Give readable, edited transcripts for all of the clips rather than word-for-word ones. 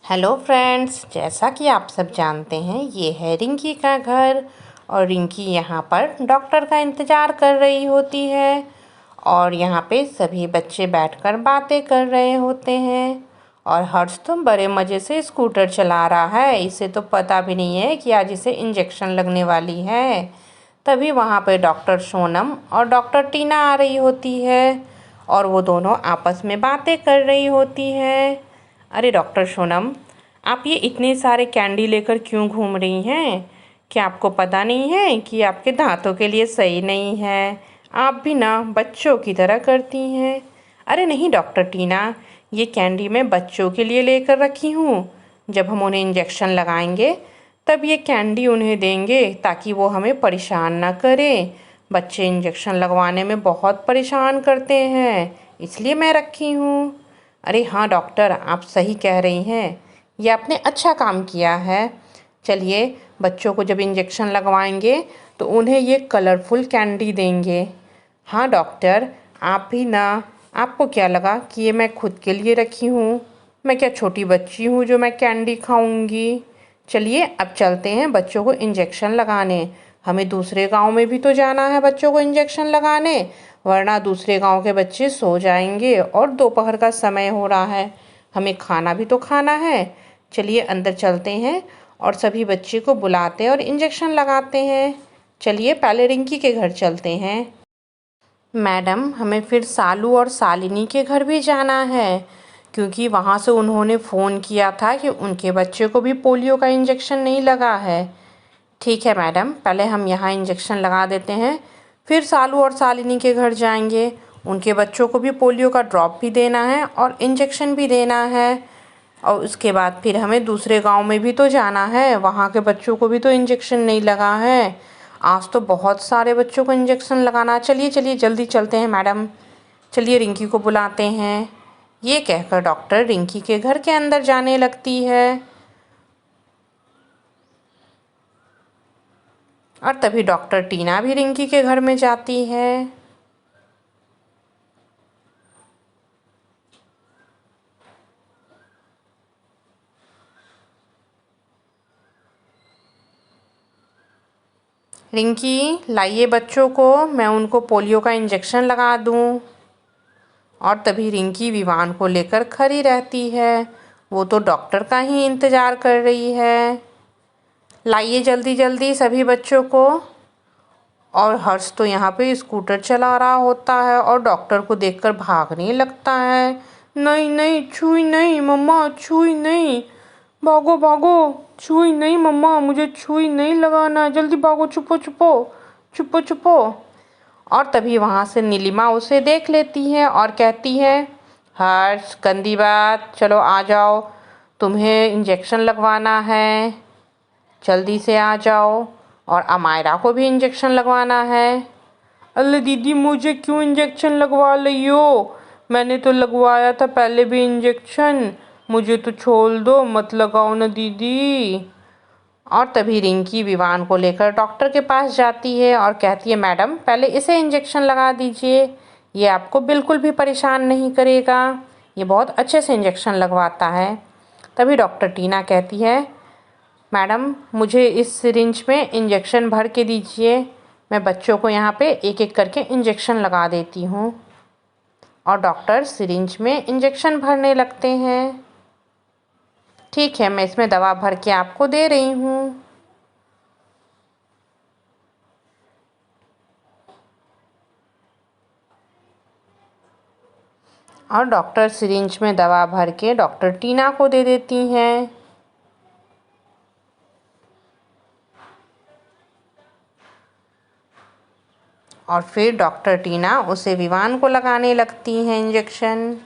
Hello friends, जैसा कि आप सब जानते हैं ये है रिंकी का घर। और रिंकी यहाँ पर डॉक्टर का इंतज़ार कर रही होती है और यहाँ पे सभी बच्चे बैठकर बातें कर रहे होते हैं। और हर्ष तो बड़े मज़े से स्कूटर चला रहा है, इसे तो पता भी नहीं है कि आज इसे इंजेक्शन लगने वाली है। तभी वहाँ पे डॉक्टर सोनम और डॉक्टर टीना आ रही होती है और वो दोनों आपस में बातें कर रही होती है। अरे डॉक्टर सोनम, आप ये इतने सारे कैंडी लेकर क्यों घूम रही हैं? क्या आपको पता नहीं है कि आपके दांतों के लिए सही नहीं है? आप भी ना बच्चों की तरह करती हैं। अरे नहीं डॉक्टर टीना, ये कैंडी मैं बच्चों के लिए लेकर रखी हूँ। जब हम उन्हें इंजेक्शन लगाएंगे तब ये कैंडी उन्हें देंगे ताकि वो हमें परेशान ना करें। बच्चे इंजेक्शन लगवाने में बहुत परेशान करते हैं, इसलिए मैं रखी हूँ। अरे हाँ डॉक्टर, आप सही कह रही हैं, ये आपने अच्छा काम किया है। चलिए, बच्चों को जब इंजेक्शन लगवाएंगे तो उन्हें ये कलरफुल कैंडी देंगे। हाँ डॉक्टर, आप भी ना, आपको क्या लगा कि ये मैं खुद के लिए रखी हूँ? मैं क्या छोटी बच्ची हूँ जो मैं कैंडी खाऊंगी? चलिए अब चलते हैं बच्चों को इंजेक्शन लगाने। हमें दूसरे गांव में भी तो जाना है बच्चों को इंजेक्शन लगाने, वरना दूसरे गांव के बच्चे सो जाएंगे और दोपहर का समय हो रहा है, हमें खाना भी तो खाना है। चलिए अंदर चलते हैं और सभी बच्चे को बुलाते हैं और इंजेक्शन लगाते हैं। चलिए पहले रिंकी के घर चलते हैं। मैडम, हमें फिर सालू और शालिनी के घर भी जाना है, क्योंकि वहाँ से उन्होंने फ़ोन किया था कि उनके बच्चे को भी पोलियो का इंजेक्शन नहीं लगा है। ठीक है मैडम, पहले हम यहाँ इंजेक्शन लगा देते हैं, फिर सालू और शालिनी के घर जाएंगे। उनके बच्चों को भी पोलियो का ड्रॉप भी देना है और इंजेक्शन भी देना है। और उसके बाद फिर हमें दूसरे गांव में भी तो जाना है, वहाँ के बच्चों को भी तो इंजेक्शन नहीं लगा है। आज तो बहुत सारे बच्चों को इंजेक्शन लगाना। चलिए चलिए जल्दी चलते हैं मैडम। चलिए रिंकी को बुलाते हैं। ये कहकर डॉक्टर रिंकी के घर के अंदर जाने लगती है और तभी डॉक्टर टीना भी रिंकी के घर में जाती है। रिंकी, लाइए बच्चों को, मैं उनको पोलियो का इंजेक्शन लगा दूँ। और तभी रिंकी विवान को लेकर खड़ी रहती है, वो तो डॉक्टर का ही इंतज़ार कर रही है। लाइए जल्दी जल्दी सभी बच्चों को। और हर्ष तो यहाँ पे स्कूटर चला रहा होता है और डॉक्टर को देखकर भागने लगता है। नहीं नहीं, छुई नहीं मम्मा, छुई नहीं, भागो भागो, छुई नहीं मम्मा, मुझे छुई नहीं लगाना है, जल्दी भागो, छुपो छुपो, छुपो छुपो। और तभी वहाँ से नीलिमा उसे देख लेती है और कहती है, हर्ष, गंदी बात, चलो आ जाओ, तुम्हें इंजेक्शन लगवाना है, जल्दी से आ जाओ। और अमायरा को भी इंजेक्शन लगवाना है। अरे दीदी, मुझे क्यों इंजेक्शन लगवा रही हो? मैंने तो लगवाया था पहले भी इंजेक्शन, मुझे तो छोड़ दो, मत लगाओ ना दीदी। और तभी रिंकी विवान को लेकर डॉक्टर के पास जाती है और कहती है, मैडम पहले इसे इंजेक्शन लगा दीजिए, ये आपको बिल्कुल भी परेशान नहीं करेगा, ये बहुत अच्छे से इंजेक्शन लगवाता है। तभी डॉक्टर टीना कहती है, मैडम मुझे इस सिरिंज में इंजेक्शन भर के दीजिए, मैं बच्चों को यहाँ पे एक एक करके इंजेक्शन लगा देती हूँ। और डॉक्टर सिरिंज में इंजेक्शन भरने लगते हैं। ठीक है, मैं इसमें दवा भर के आपको दे रही हूँ। और डॉक्टर सिरिंज में दवा भर के डॉक्टर टीना को दे देती हैं। और फिर डॉक्टर टीना उसे विवान को लगाने लगती हैं इंजेक्शन।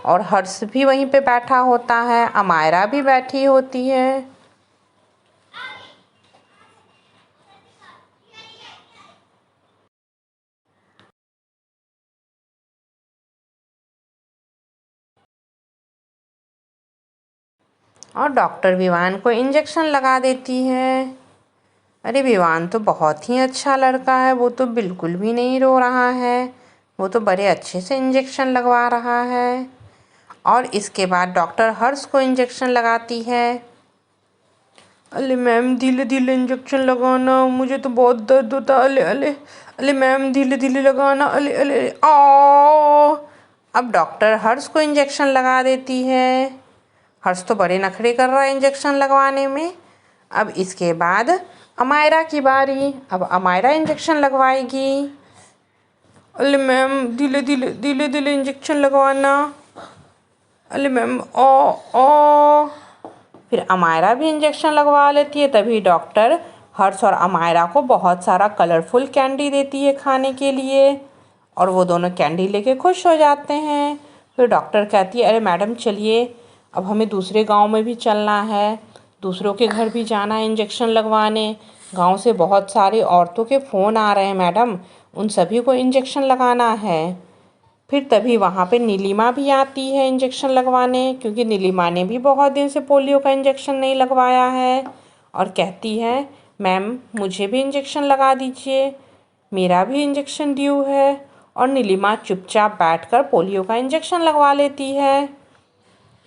और हर्ष भी वहीं पे बैठा होता है, अमायरा भी बैठी होती है। और डॉक्टर विवान को इंजेक्शन लगा देती है। अरे विवान तो बहुत ही अच्छा लड़का है, वो तो बिल्कुल भी नहीं रो रहा है, वो तो बड़े अच्छे से इंजेक्शन लगवा रहा है। और इसके बाद डॉक्टर हर्ष को इंजेक्शन लगाती है। अरे मैम धीरे धीरे इंजेक्शन लगाना, मुझे तो बहुत दर्द होता है। अले अले अले मैम धीरे धीरे लगाना। अले अले आ। अब डॉक्टर हर्ष को इंजेक्शन लगा देती है। हर्ष तो बड़े नखरे कर रहा है इंजेक्शन लगवाने में। अब इसके बाद अमायरा की बारी। अब अमायरा इंजेक्शन लगवाएगी। अरे मैम धीरे धीरे इंजेक्शन लगवाना। अरे मैम ओ। फिर अमायरा भी इंजेक्शन लगवा लेती है। तभी डॉक्टर हर्ष और अमायरा को बहुत सारा कलरफुल कैंडी देती है खाने के लिए, और वो दोनों कैंडी लेके खुश हो जाते हैं। फिर डॉक्टर कहती है, अरे मैडम चलिए, अब हमें दूसरे गांव में भी चलना है, दूसरों के घर भी जाना है इंजेक्शन लगवाने। गांव से बहुत सारी औरतों के फ़ोन आ रहे हैं मैडम, उन सभी को इंजेक्शन लगाना है। फिर तभी वहाँ पे नीलिमा भी आती है इंजेक्शन लगवाने, क्योंकि नीलिमा ने भी बहुत दिन से पोलियो का इंजेक्शन नहीं लगवाया है, और कहती है मैम मुझे भी इंजेक्शन लगा दीजिए, मेरा भी इंजेक्शन ड्यू है। और नीलिमा चुपचाप बैठकर पोलियो का इंजेक्शन लगवा लेती है।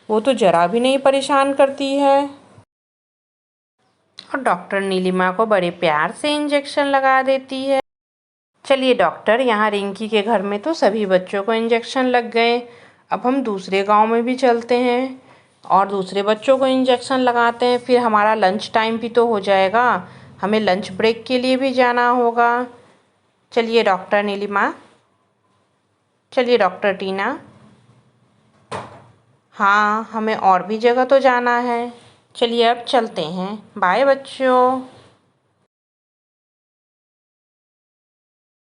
वो तो ज़रा भी नहीं परेशान करती है, और डॉक्टर नीलिमा को बड़े प्यार से इंजेक्शन लगा देती है। चलिए डॉक्टर, यहाँ रिंकी के घर में तो सभी बच्चों को इंजेक्शन लग गए, अब हम दूसरे गांव में भी चलते हैं और दूसरे बच्चों को इंजेक्शन लगाते हैं। फिर हमारा लंच टाइम भी तो हो जाएगा, हमें लंच ब्रेक के लिए भी जाना होगा। चलिए डॉक्टर नीलिमा, चलिए डॉक्टर टीना। हाँ, हमें और भी जगह तो जाना है। चलिए अब चलते हैं। बाय बच्चों।